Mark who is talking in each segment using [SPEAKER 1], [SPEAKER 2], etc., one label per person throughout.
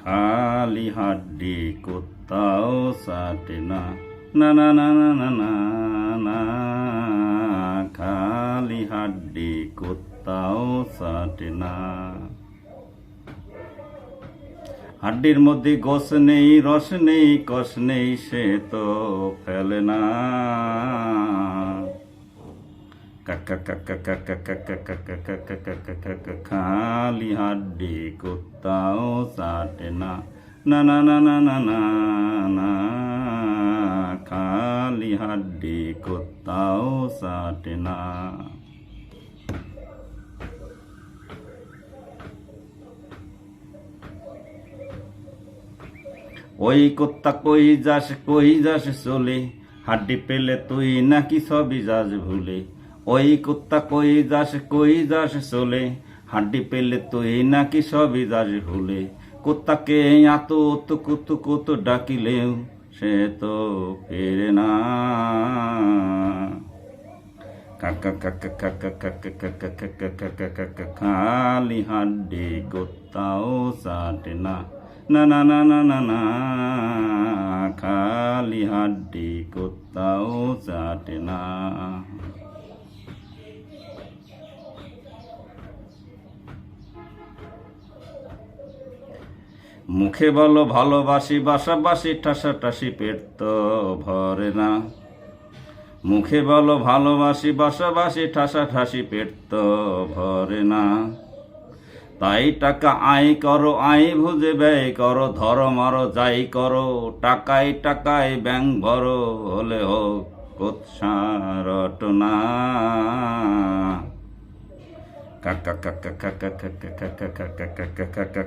[SPEAKER 1] খালি হাড্ডি কুত্তাও চাটে না, না না না না না না না, খালি হাড্ডি কুত্তাও চাটে না। হাড্ডির মধ্যে গোস নেই, রস নেই, কষ নেই, সে তো ফেলে না। খালি হাড্ডি কুত্তাও চাটে না, না না না না না না না, খালি হাড্ডি কুত্তাও চাটে না। ওই কুত্তা কই যাস চলে, হাড্ডি পেলে তুই নাকি সবই যাস ভুলে। ওই কুত্তা কই যাস চলে, হাড্ডি পেলে তুই নাকি সবই যাস ভুলে। কুত্তাকে এত কুতু ডাকিলেও সে তো ফেরে না। খালি হাড্ডি কুত্তাও চাটে না, না না না না না না, খালি হাড্ডি কুত্তাও চাটে না। মুখে বলো ভালোবাসি, বাসাবাসি ঠাসাঠাসি, পেট তো ভরে না। মুখে বলো ভালোবাসি, বাসাবাসি ঠাসাঠাসি, পেট তো ভরে না। তাই টাকা আয় করো, আয় ভুজে ব্যয় করো, ধরো মারো যাই করো, টাকায় ব্যাংক ভরো, হলে হোক কোৎসার রটনা।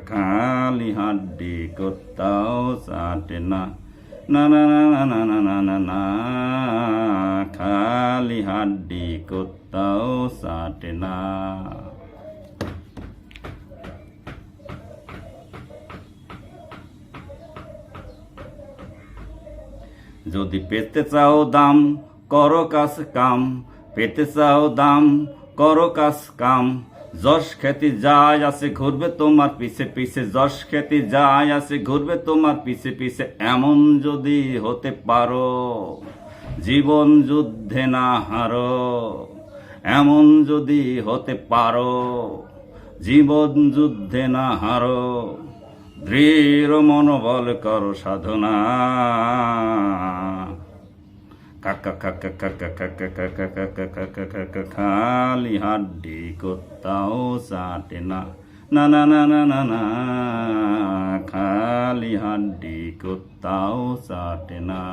[SPEAKER 1] খালি হাড্ডি কুত্তাও চাটে না, না না না না না না না না, খালি হাড্ডি কুত্তাও চাটে না। যদি পেতে চাও দাম করো কাজ কাম, পেতে চাও দাম করো কাজ কাম। যশ খ্যাতি যায় আছে ঘুরবে তোমার পিছে পিছে, যশ খ্যাতি যায় আছে ঘুরবে তোমার পিছে পিছে। এমন যদি হতে পারো জীবন যুদ্ধে না হারো, এমন যদি হতে পারো জীবন যুদ্ধে না হারো। দৃঢ় মনোবল করো সাধনা। খালি হাড্ডি কুত্তাও চাটে না, না না না না না না, খালি হাড্ডি কুত্তাও চাটে না।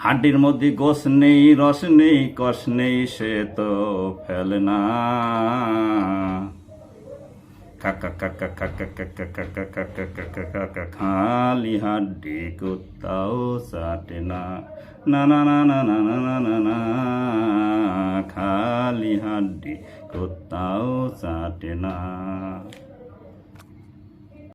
[SPEAKER 1] হাড্ডির মধ্যে গোস নেই, রস নেই, কষ নেই, সে তো ফেলে না। খালি হাড্ডি কুত্তাও চাটে না, না না না না না না না না, খালি হাড্ডি কুত্তাও চাটে না।